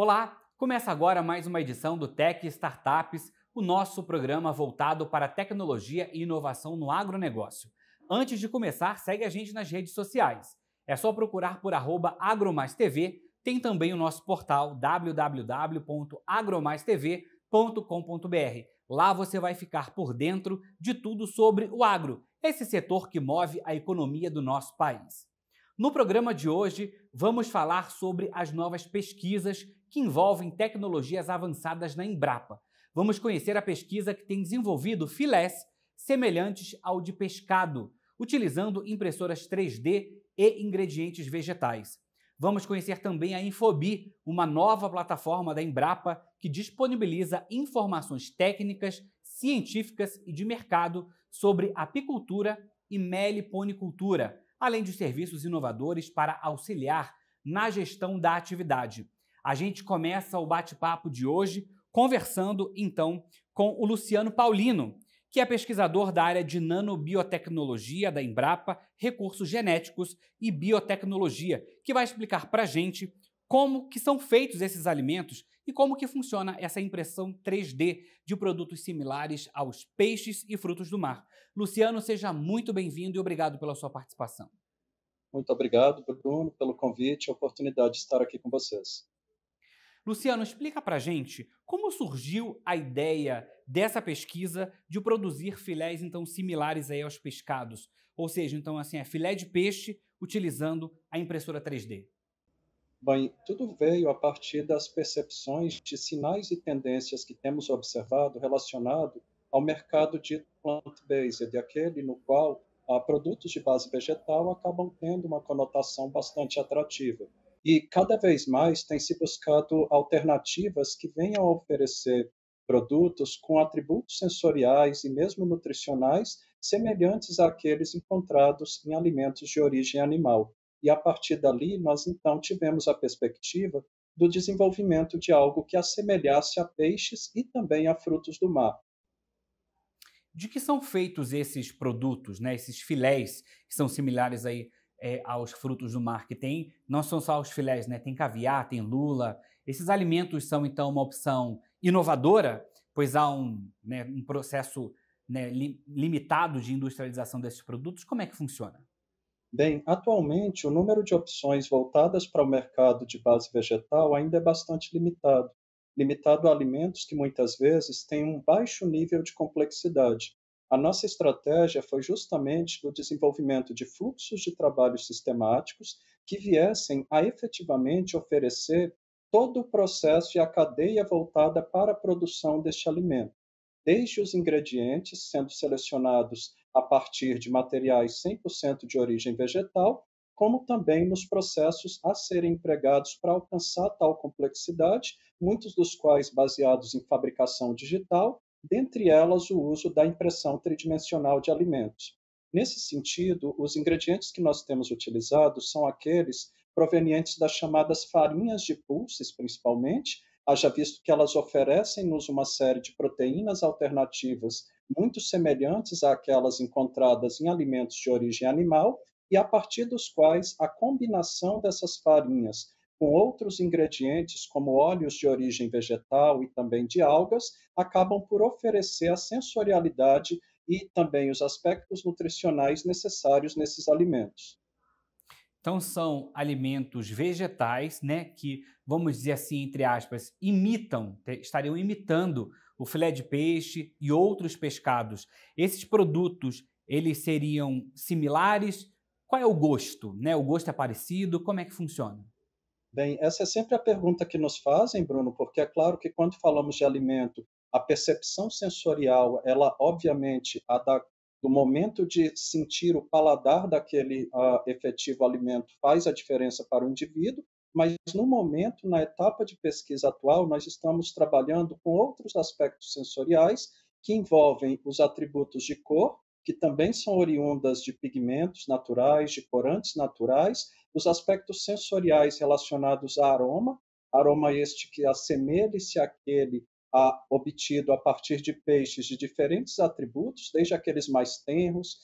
Olá, começa agora mais uma edição do Tech Startups, o nosso programa voltado para tecnologia e inovação no agronegócio. Antes de começar, segue a gente nas redes sociais. É só procurar por @agromaistv. Tem também o nosso portal www.agromaistv.com.br. Lá você vai ficar por dentro de tudo sobre o agro, esse setor que move a economia do nosso país. No programa de hoje, vamos falar sobre as novas pesquisas que envolvem tecnologias avançadas na Embrapa. Vamos conhecer a pesquisa que tem desenvolvido filés semelhantes ao de pescado, utilizando impressoras 3D e ingredientes vegetais. Vamos conhecer também a Infobi, uma nova plataforma da Embrapa que disponibiliza informações técnicas, científicas e de mercado sobre apicultura e meliponicultura, além de serviços inovadores para auxiliar na gestão da atividade. A gente começa o bate-papo de hoje conversando, então, com o Luciano Paulino, que é pesquisador da área de nanobiotecnologia da Embrapa, recursos genéticos e biotecnologia, que vai explicar para a gente como que são feitos esses alimentos e como que funciona essa impressão 3D de produtos similares aos peixes e frutos do mar. Luciano, seja muito bem-vindo e obrigado pela sua participação. Muito obrigado, Bruno, pelo convite e a oportunidade de estar aqui com vocês. Luciano, explica pra gente como surgiu a ideia dessa pesquisa de produzir filés então similares aí aos pescados, ou seja, então assim, é filé de peixe utilizando a impressora 3D. Bem, tudo veio a partir das percepções de sinais e tendências que temos observado relacionado ao mercado dito plant-based, aquele no qual produtos de base vegetal acabam tendo uma conotação bastante atrativa. E cada vez mais tem se buscado alternativas que venham a oferecer produtos com atributos sensoriais e mesmo nutricionais semelhantes àqueles encontrados em alimentos de origem animal. E a partir dali, nós então tivemos a perspectiva do desenvolvimento de algo que assemelhasse a peixes e também a frutos do mar. De que são feitos esses produtos, né, esses filés que são similares aí aos frutos do mar que tem? Não são só os filés, né? Tem caviar, tem lula. Esses alimentos são então uma opção inovadora, pois há um processo, né, limitado de industrialização desses produtos. Como é que funciona? Bem, atualmente o número de opções voltadas para o mercado de base vegetal ainda é bastante limitado, limitado a alimentos que muitas vezes têm um baixo nível de complexidade. A nossa estratégia foi justamente o desenvolvimento de fluxos de trabalho sistemáticos que viessem a efetivamente oferecer todo o processo e a cadeia voltada para a produção deste alimento, desde os ingredientes sendo selecionados a partir de materiais 100% de origem vegetal, como também nos processos a serem empregados para alcançar tal complexidade, muitos dos quais baseados em fabricação digital, dentre elas o uso da impressão tridimensional de alimentos. Nesse sentido, os ingredientes que nós temos utilizado são aqueles provenientes das chamadas farinhas de pulses, principalmente, haja visto que elas oferecem-nos uma série de proteínas alternativas muito semelhantes àquelas encontradas em alimentos de origem animal e a partir dos quais a combinação dessas farinhas com outros ingredientes, como óleos de origem vegetal e também de algas, acabam por oferecer a sensorialidade e também os aspectos nutricionais necessários nesses alimentos. Então são alimentos vegetais, né, que, vamos dizer assim, entre aspas, estariam imitando o filé de peixe e outros pescados. Esses produtos, eles seriam similares? Qual é o gosto, né? O gosto é parecido? Como é que funciona? Bem, essa é sempre a pergunta que nos fazem, Bruno, porque é claro que quando falamos de alimento, a percepção sensorial, ela obviamente, do momento de sentir o paladar daquele efetivo alimento faz a diferença para o indivíduo, mas no momento, na etapa de pesquisa atual, nós estamos trabalhando com outros aspectos sensoriais que envolvem os atributos de cor, que também são oriundas de pigmentos naturais, de corantes naturais, os aspectos sensoriais relacionados a aroma, aroma este que assemelhe-se àquele obtido a partir de peixes de diferentes atributos, desde aqueles mais tenros,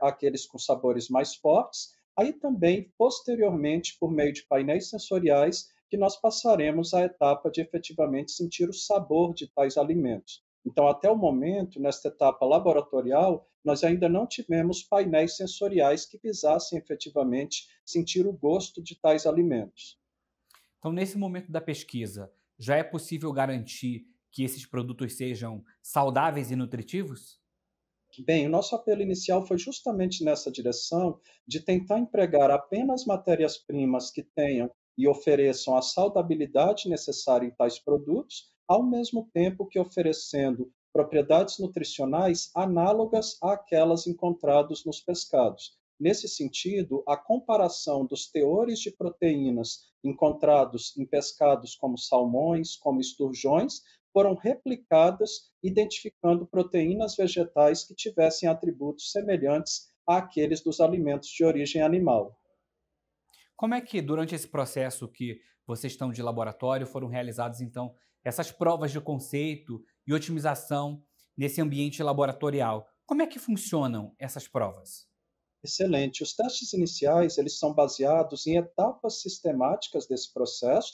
aqueles com sabores mais fortes, aí também, posteriormente, por meio de painéis sensoriais, que nós passaremos à etapa de efetivamente sentir o sabor de tais alimentos. Então, até o momento, nesta etapa laboratorial, nós ainda não tivemos painéis sensoriais que visassem efetivamente sentir o gosto de tais alimentos. Então, nesse momento da pesquisa, já é possível garantir que esses produtos sejam saudáveis e nutritivos? Bem, o nosso apelo inicial foi justamente nessa direção de tentar empregar apenas matérias-primas que tenham e ofereçam a saudabilidade necessária em tais produtos, ao mesmo tempo que oferecendo propriedades nutricionais análogas àquelas encontradas nos pescados. Nesse sentido, a comparação dos teores de proteínas encontrados em pescados como salmões, como esturjões, foram replicadas, identificando proteínas vegetais que tivessem atributos semelhantes àqueles dos alimentos de origem animal. Como é que, durante esse processo que vocês estão de laboratório, foram realizadas, então, essas provas de conceito e otimização nesse ambiente laboratorial? Como é que funcionam essas provas? Excelente. Os testes iniciais, eles são baseados em etapas sistemáticas desse processo,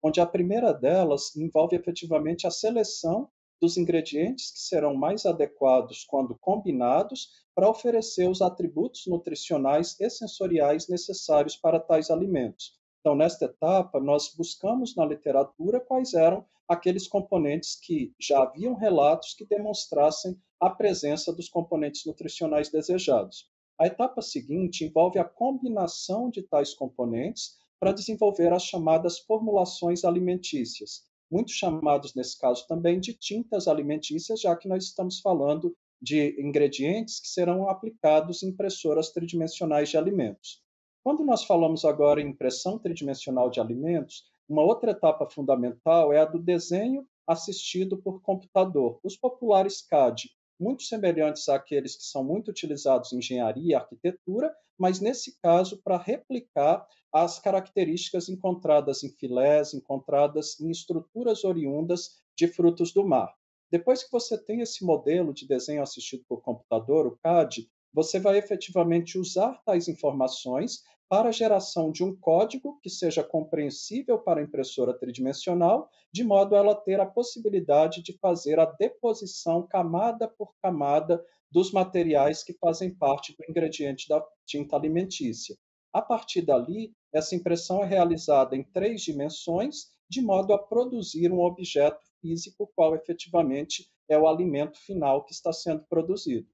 onde a primeira delas envolve efetivamente a seleção dos ingredientes que serão mais adequados quando combinados para oferecer os atributos nutricionais e sensoriais necessários para tais alimentos. Então, nesta etapa, nós buscamos na literatura quais eram aqueles componentes que já haviam relatos que demonstrassem a presença dos componentes nutricionais desejados. A etapa seguinte envolve a combinação de tais componentes para desenvolver as chamadas formulações alimentícias, muito chamados nesse caso também de tintas alimentícias, já que nós estamos falando de ingredientes que serão aplicados em impressoras tridimensionais de alimentos. Quando nós falamos agora em impressão tridimensional de alimentos, uma outra etapa fundamental é a do desenho assistido por computador, os populares CAD, muito semelhantes àqueles que são muito utilizados em engenharia e arquitetura, mas nesse caso para replicar as características encontradas em filés, encontradas em estruturas oriundas de frutos do mar. Depois que você tem esse modelo de desenho assistido por computador, o CAD, você vai efetivamente usar tais informações para a geração de um código que seja compreensível para a impressora tridimensional, de modo a ela ter a possibilidade de fazer a deposição camada por camada dos materiais que fazem parte do ingrediente da tinta alimentícia. A partir dali, essa impressão é realizada em 3 dimensões, de modo a produzir um objeto físico, qual efetivamente é o alimento final que está sendo produzido.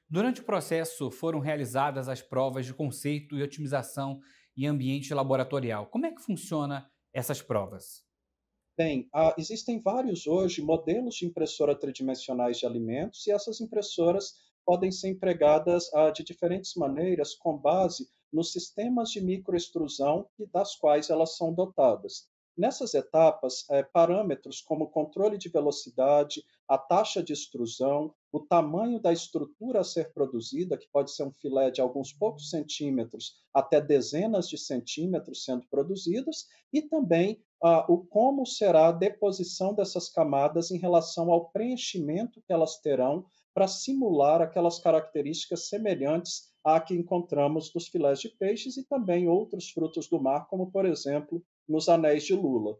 Durante o processo, foram realizadas as provas de conceito e otimização em ambiente laboratorial. Como é que funciona essas provas? Bem, existem vários hoje modelos de impressora tridimensionais de alimentos e essas impressoras podem ser empregadas de diferentes maneiras com base nos sistemas de microextrusão e das quais elas são dotadas. Nessas etapas, parâmetros como o controle de velocidade, a taxa de extrusão, o tamanho da estrutura a ser produzida, que pode ser um filé de alguns poucos centímetros até dezenas de centímetros sendo produzidas, e também o como será a deposição dessas camadas em relação ao preenchimento que elas terão para simular aquelas características semelhantes à que encontramos nos filés de peixes e também outros frutos do mar, como, por exemplo, nos anéis de lula.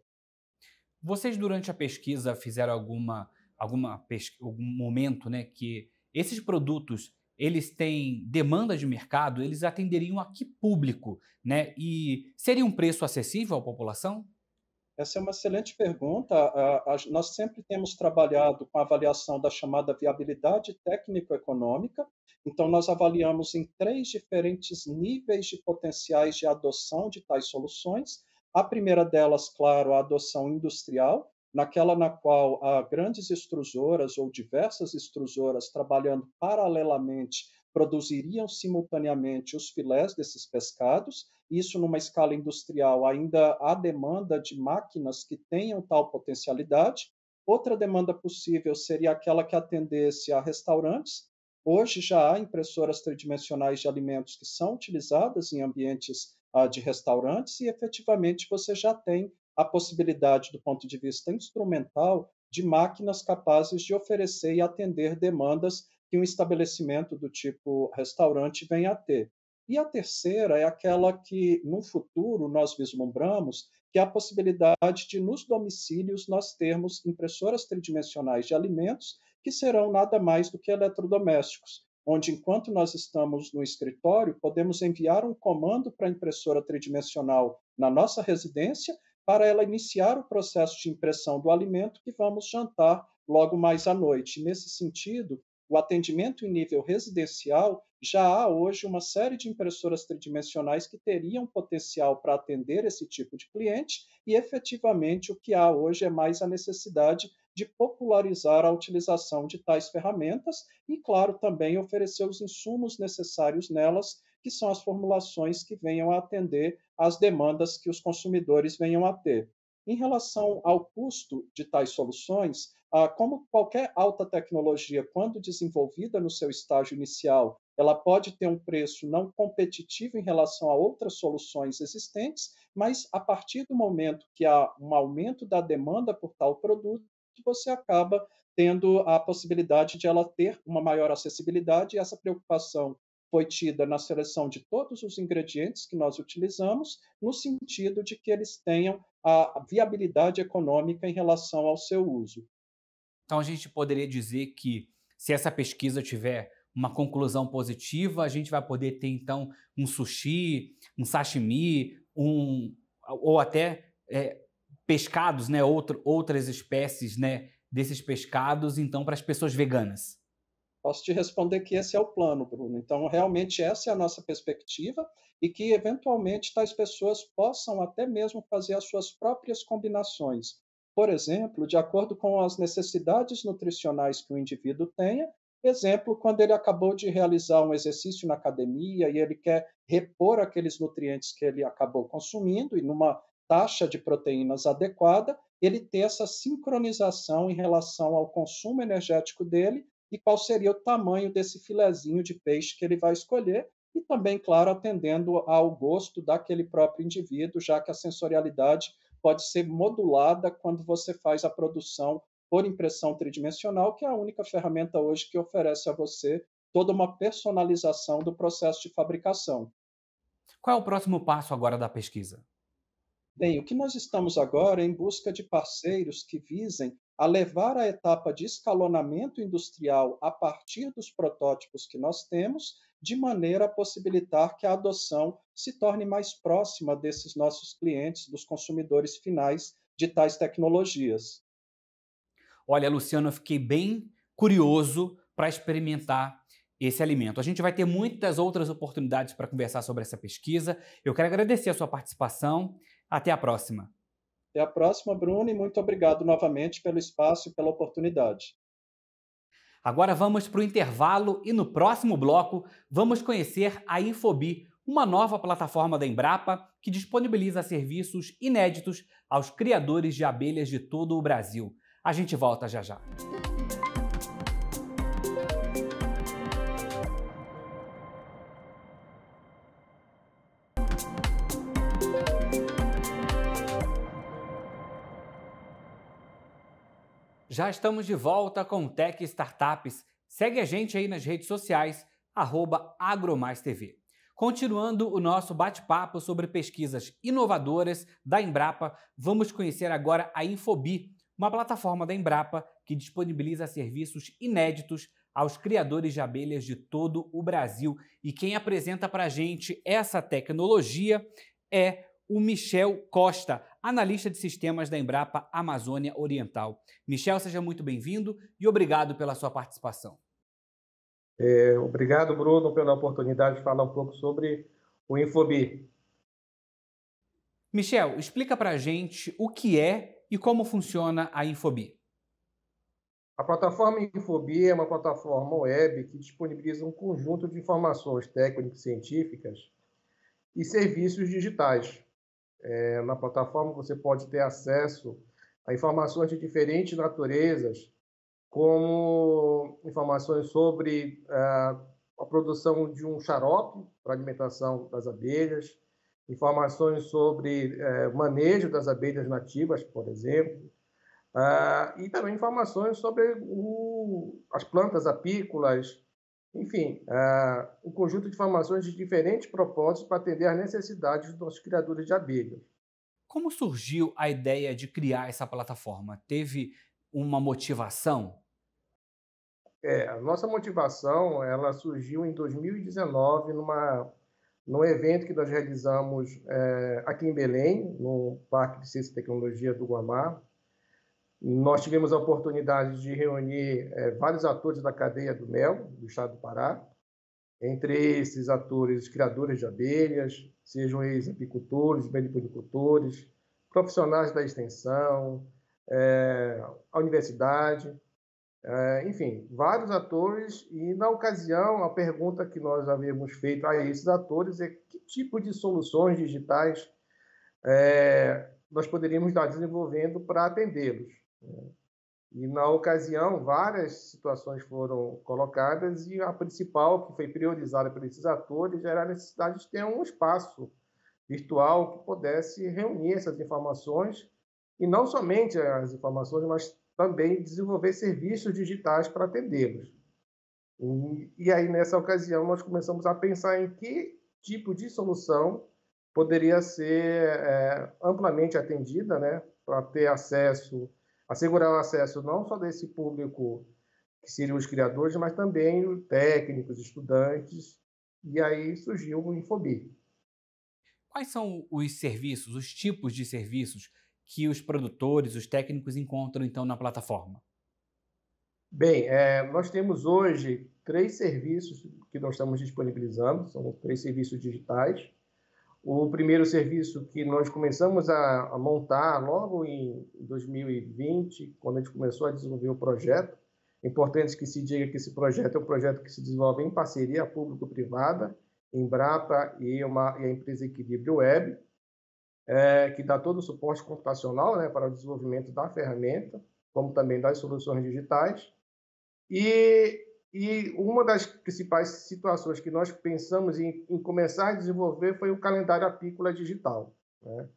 Vocês, durante a pesquisa, fizeram algum momento, né, que esses produtos eles têm demanda de mercado, eles atenderiam a que público, né? E seria um preço acessível à população? Essa é uma excelente pergunta. Nós sempre temos trabalhado com a avaliação da chamada viabilidade técnico-econômica. Então, nós avaliamos em 3 diferentes níveis de potenciais de adoção de tais soluções. A primeira delas, claro, a adoção industrial, naquela na qual há grandes extrusoras ou diversas extrusoras trabalhando paralelamente produziriam simultaneamente os filés desses pescados, isso numa escala industrial ainda há demanda de máquinas que tenham tal potencialidade. Outra demanda possível seria aquela que atendesse a restaurantes. Hoje já há impressoras tridimensionais de alimentos que são utilizadas em ambientes de restaurantes e efetivamente você já tem a possibilidade, do ponto de vista instrumental, de máquinas capazes de oferecer e atender demandas que um estabelecimento do tipo restaurante venha a ter. E a terceira é aquela que, no futuro, nós vislumbramos, que é a possibilidade de, nos domicílios, nós termos impressoras tridimensionais de alimentos, que serão nada mais do que eletrodomésticos, onde, enquanto nós estamos no escritório, podemos enviar um comando para a impressora tridimensional na nossa residência, para ela iniciar o processo de impressão do alimento que vamos jantar logo mais à noite. Nesse sentido, o atendimento em nível residencial, já há hoje uma série de impressoras tridimensionais que teriam potencial para atender esse tipo de cliente, e efetivamente o que há hoje é mais a necessidade de popularizar a utilização de tais ferramentas e, claro, também oferecer os insumos necessários nelas, que são as formulações que venham a atender às demandas que os consumidores venham a ter. Em relação ao custo de tais soluções, como qualquer alta tecnologia, quando desenvolvida no seu estágio inicial, ela pode ter um preço não competitivo em relação a outras soluções existentes, mas a partir do momento que há um aumento da demanda por tal produto, você acaba tendo a possibilidade de ela ter uma maior acessibilidade, e essa preocupação foi tida na seleção de todos os ingredientes que nós utilizamos, no sentido de que eles tenham a viabilidade econômica em relação ao seu uso. Então, a gente poderia dizer que, se essa pesquisa tiver uma conclusão positiva, a gente vai poder ter, então, um sushi, um sashimi, ou até pescados, né, outras espécies, né, desses pescados, então, para as pessoas veganas. Posso te responder que esse é o plano, Bruno. Então, realmente, essa é a nossa perspectiva, e que, eventualmente, tais pessoas possam até mesmo fazer as suas próprias combinações. Por exemplo, de acordo com as necessidades nutricionais que o indivíduo tenha, exemplo, quando ele acabou de realizar um exercício na academia e ele quer repor aqueles nutrientes que ele acabou consumindo e numa taxa de proteínas adequada, ele ter essa sincronização em relação ao consumo energético dele e qual seria o tamanho desse filezinho de peixe que ele vai escolher, e também, claro, atendendo ao gosto daquele próprio indivíduo, já que a sensorialidade pode ser modulada quando você faz a produção por impressão tridimensional, que é a única ferramenta hoje que oferece a você toda uma personalização do processo de fabricação. Qual é o próximo passo agora da pesquisa? Bem, o que nós estamos agora é em busca de parceiros que visem a levar a etapa de escalonamento industrial a partir dos protótipos que nós temos, de maneira a possibilitar que a adoção se torne mais próxima desses nossos clientes, dos consumidores finais de tais tecnologias. Olha, Luciano, eu fiquei bem curioso para experimentar esse alimento. A gente vai ter muitas outras oportunidades para conversar sobre essa pesquisa. Eu quero agradecer a sua participação. Até a próxima. Até a próxima, Bruno, e muito obrigado novamente pelo espaço e pela oportunidade. Agora vamos para o intervalo e no próximo bloco vamos conhecer a Infobi, uma nova plataforma da Embrapa que disponibiliza serviços inéditos aos criadores de abelhas de todo o Brasil. A gente volta já já. Já estamos de volta com Tech Startups. Segue a gente aí nas redes sociais, @AgroMaisTV. Continuando o nosso bate-papo sobre pesquisas inovadoras da Embrapa, vamos conhecer agora a Infobi, uma plataforma da Embrapa que disponibiliza serviços inéditos aos criadores de abelhas de todo o Brasil. E quem apresenta para a gente essa tecnologia é o Michel Costa, analista de sistemas da Embrapa Amazônia Oriental. Michel, seja muito bem-vindo e obrigado pela sua participação. Obrigado, Bruno, pela oportunidade de falar um pouco sobre o Infobi. Michel, explica para a gente o que é e como funciona a Infobi. A plataforma Infobi é uma plataforma web que disponibiliza um conjunto de informações técnicas, científicas e serviços digitais. Na plataforma você pode ter acesso a informações de diferentes naturezas, como informações sobre a produção de um xarope para alimentação das abelhas, informações sobre manejo das abelhas nativas, por exemplo, e também informações sobre as plantas apícolas Enfim, um conjunto de informações de diferentes propósitos para atender às necessidades dos nossos criadores de abelhas. Como surgiu a ideia de criar essa plataforma? Teve uma motivação? A nossa motivação, ela surgiu em 2019 num evento que nós realizamos aqui em Belém, no Parque de Ciência e Tecnologia do Guamá. Nós tivemos a oportunidade de reunir vários atores da cadeia do mel do estado do Pará, entre esses atores criadores de abelhas, sejam eles apicultores, meliponicultores, profissionais da extensão, a universidade, enfim, vários atores. E, na ocasião, a pergunta que nós havíamos feito a esses atores é que tipo de soluções digitais nós poderíamos estar desenvolvendo para atendê-los. E, na ocasião, várias situações foram colocadas e a principal, que foi priorizada por esses atores, era a necessidade de ter um espaço virtual que pudesse reunir essas informações, e não somente as informações, mas também desenvolver serviços digitais para atendê-los. E aí, nessa ocasião, nós começamos a pensar em que tipo de solução poderia ser amplamente atendida, né, para ter acesso, assegurar o acesso não só desse público que seriam os criadores, mas também técnicos, estudantes, e aí surgiu o Infobi. Quais são os serviços, os tipos de serviços que os produtores, os técnicos encontram então na plataforma? Bem, nós temos hoje 3 serviços que nós estamos disponibilizando, são 3 serviços digitais. O primeiro serviço que nós começamos a montar logo em 2020, quando a gente começou a desenvolver o projeto. É importante que se diga que esse projeto é um projeto que se desenvolve em parceria público-privada, Embrapa e a empresa Equilíbrio Web, que dá todo o suporte computacional, né, para o desenvolvimento da ferramenta, como também das soluções digitais. E uma das principais situações que nós pensamos em começar a desenvolver foi o calendário apícola digital, né?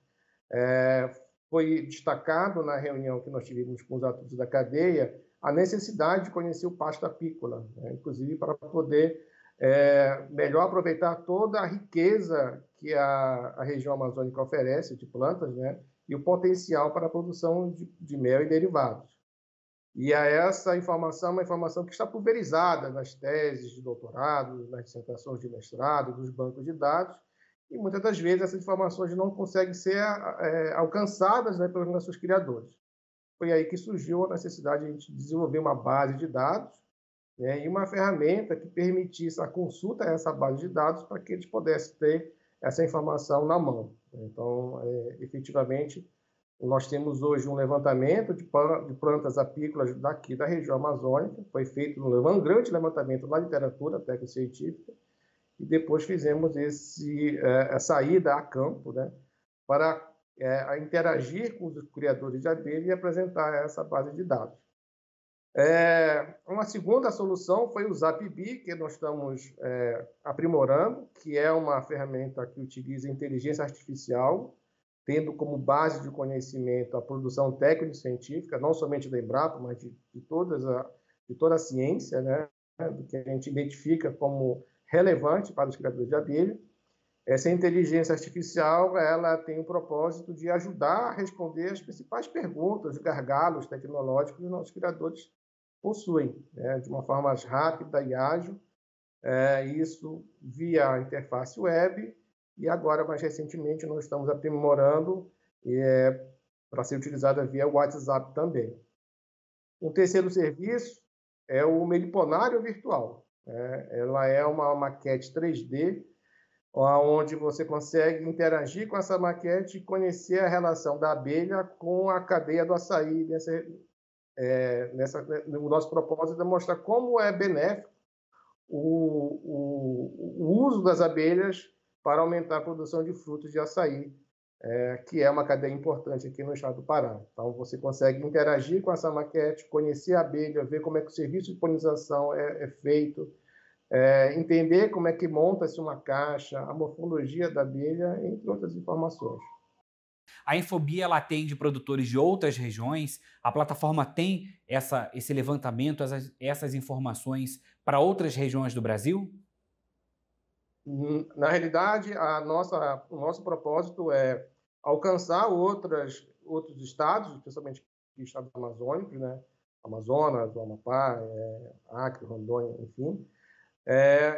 Foi destacado na reunião que nós tivemos com os atores da cadeia a necessidade de conhecer o pasto apícola, né? Inclusive para poder melhor aproveitar toda a riqueza que a região amazônica oferece de plantas, né? E o potencial para a produção de mel e derivados. E essa informação é uma informação que está pulverizada nas teses de doutorado, nas dissertações de mestrado, nos bancos de dados, e muitas das vezes essas informações não conseguem ser alcançadas, né, pelos nossos criadores. Foi aí que surgiu a necessidade de a gente desenvolver uma base de dados, né, e uma ferramenta que permitisse a consulta a essa base de dados para que eles pudessem ter essa informação na mão. Então, efetivamente, nós temos hoje um levantamento de plantas apícolas daqui da região amazônica. Foi feito um grande levantamento na literatura técnico-científica e depois fizemos essa ida a campo, né, para interagir com os criadores de abelha e apresentar essa base de dados. Uma segunda solução foi o ZapBee, que nós estamos aprimorando, que é uma ferramenta que utiliza inteligência artificial, tendo como base de conhecimento a produção técnico-científica, não somente da Embrapa, mas de toda a ciência, né, do que a gente identifica como relevante para os criadores de abelha. Essa inteligência artificial, ela tem o propósito de ajudar a responder as principais perguntas, os gargalos tecnológicos que os nossos criadores possuem, né, de uma forma mais rápida e ágil, isso via a interface web. E agora, mais recentemente, nós estamos aprimorando para ser utilizada via WhatsApp também. Um terceiro serviço é o meliponário virtual. Ela é uma maquete 3D, onde você consegue interagir com essa maquete e conhecer a relação da abelha com a cadeia do açaí. O nosso propósito é mostrar como é benéfico o uso das abelhas para aumentar a produção de frutos de açaí, que é uma cadeia importante aqui no estado do Pará. Então, você consegue interagir com essa maquete, conhecer a abelha, ver como é que o serviço de polinização é feito, entender como é que monta-se uma caixa, a morfologia da abelha, entre outras informações. A Infobia ela atende produtores de outras regiões? A plataforma tem esse levantamento, essas informações para outras regiões do Brasil? Na realidade, o nosso propósito é alcançar outros estados, principalmente estados amazônicos, né? Amazonas, o Amapá, Acre, Rondônia, enfim,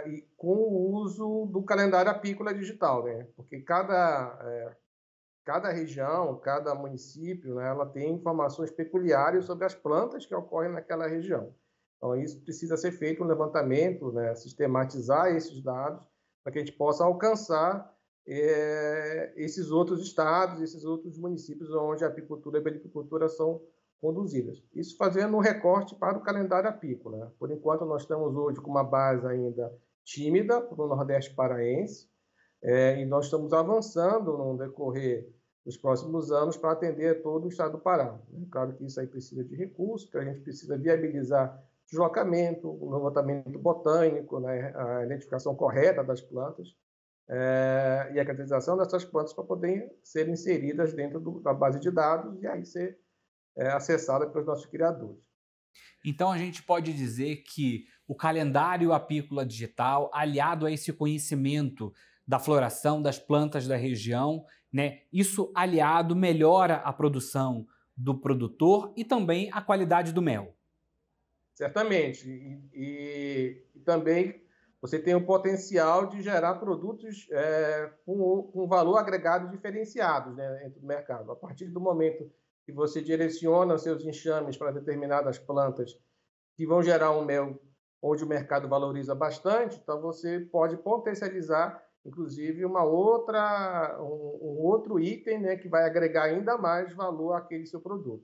e com o uso do calendário apícola digital, né? Porque cada região, cada município, né, ela tem informações peculiares sobre as plantas que ocorrem naquela região. Então, isso precisa ser feito um levantamento, né, sistematizar esses dados para que a gente possa alcançar esses outros estados, esses outros municípios onde a apicultura e a belicultura são conduzidas. Isso fazendo um recorte para o calendário apícola, né? Por enquanto, nós estamos hoje com uma base ainda tímida para o Nordeste paraense, e nós estamos avançando no decorrer dos próximos anos para atender todo o estado do Pará. Claro que isso aí precisa de recursos, que a gente precisa viabilizar deslocamento, o levantamento botânico, né, a identificação correta das plantas e a caracterização dessas plantas para poderem ser inseridas dentro da base de dados e aí ser acessada pelos nossos criadores. Então a gente pode dizer que o calendário apícola digital, aliado a esse conhecimento da floração das plantas da região, né, isso aliado melhora a produção do produtor e também a qualidade do mel. Certamente. E também você tem o potencial de gerar produtos com valor agregado diferenciados, né, dentro do mercado. A partir do momento que você direciona seus enxames para determinadas plantas que vão gerar um mel onde o mercado valoriza bastante, então você pode potencializar, inclusive, um outro item, né, que vai agregar ainda mais valor àquele seu produto.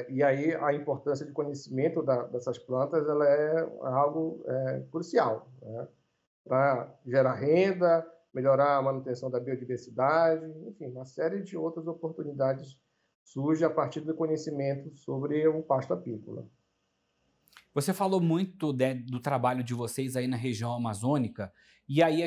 E aí a importância de conhecimento dessas plantas ela é algo crucial, né, para gerar renda, melhorar a manutenção da biodiversidade, enfim, uma série de outras oportunidades surge a partir do conhecimento sobre o pasto apícola. Você falou muito, né, do trabalho de vocês aí na região amazônica, e aí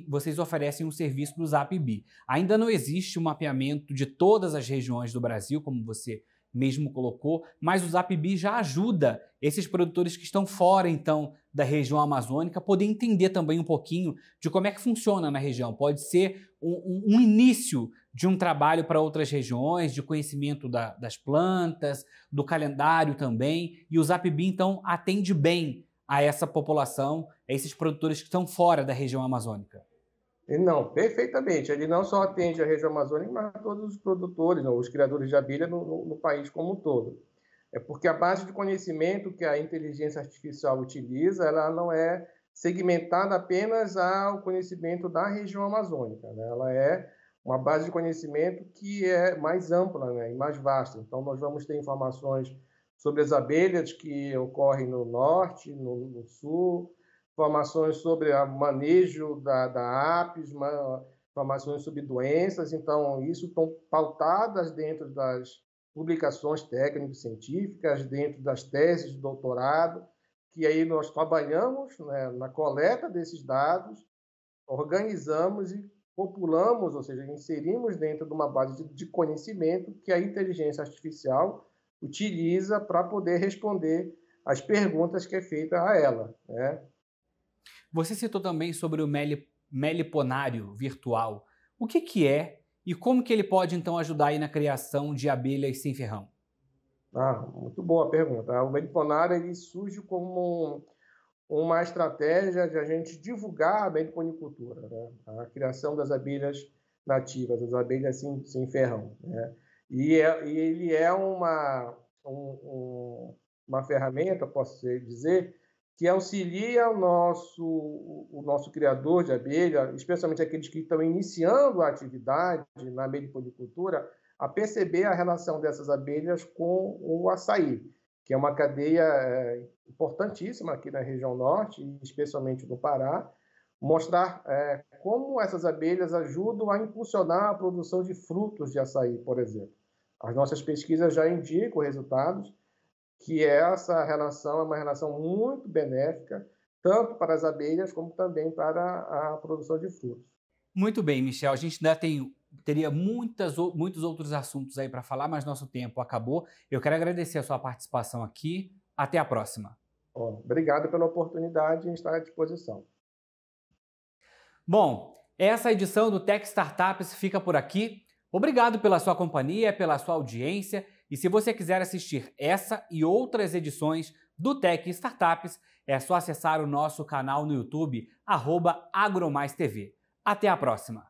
vocês oferecem um serviço do ZapBee. Ainda não existe um mapeamento de todas as regiões do Brasil, como você mesmo colocou, mas o ZapBee já ajuda esses produtores que estão fora, então, da região amazônica, poder entender também um pouquinho de como é que funciona na região. Pode ser um início de um trabalho para outras regiões, de conhecimento das plantas, do calendário também, e o ZapBee, então, atende bem a essa população, a esses produtores que estão fora da região amazônica. Não, perfeitamente. Ele não só atende a região amazônica, mas a todos os produtores, os criadores de abelha no país como um todo. É porque a base de conhecimento que a inteligência artificial utiliza, ela não é segmentada apenas ao conhecimento da região amazônica, né? Ela é uma base de conhecimento que é mais ampla, né, e mais vasta. Então, nós vamos ter informações sobre as abelhas que ocorrem no norte, no sul, informações sobre o manejo da apis, informações sobre doenças. Então, isso estão pautadas dentro das publicações técnicas científicas, dentro das teses de doutorado, que aí nós trabalhamos, né, na coleta desses dados, organizamos e populamos, ou seja, inserimos dentro de uma base de conhecimento que a inteligência artificial utiliza para poder responder às perguntas que é feita a ela, né? Você citou também sobre o meliponário virtual. O que é e como que ele pode, então, ajudar aí na criação de abelhas sem ferrão? Muito boa pergunta. O meliponário ele surge como uma estratégia de a gente divulgar a meliponicultura, né? A criação das abelhas nativas, as abelhas sem ferrão, né? E ele é uma ferramenta, posso dizer, que auxilia o nosso criador de abelha, especialmente aqueles que estão iniciando a atividade na meliponicultura, a perceber a relação dessas abelhas com o açaí, que é uma cadeia importantíssima aqui na região norte, especialmente no Pará, mostrar como essas abelhas ajudam a impulsionar a produção de frutos de açaí, por exemplo. As nossas pesquisas já indicam resultados que essa relação é uma relação muito benéfica, tanto para as abelhas como também para a produção de frutos. Muito bem, Michel. A gente ainda tem teria muitos outros assuntos aí para falar, mas nosso tempo acabou. Eu quero agradecer a sua participação aqui. Até a próxima. Obrigado pela oportunidade e estar à disposição. Bom, essa edição do Tech Startups fica por aqui. Obrigado pela sua companhia, pela sua audiência. E se você quiser assistir essa e outras edições do Tech Startups, é só acessar o nosso canal no YouTube, @AgroMaisTV. Até a próxima!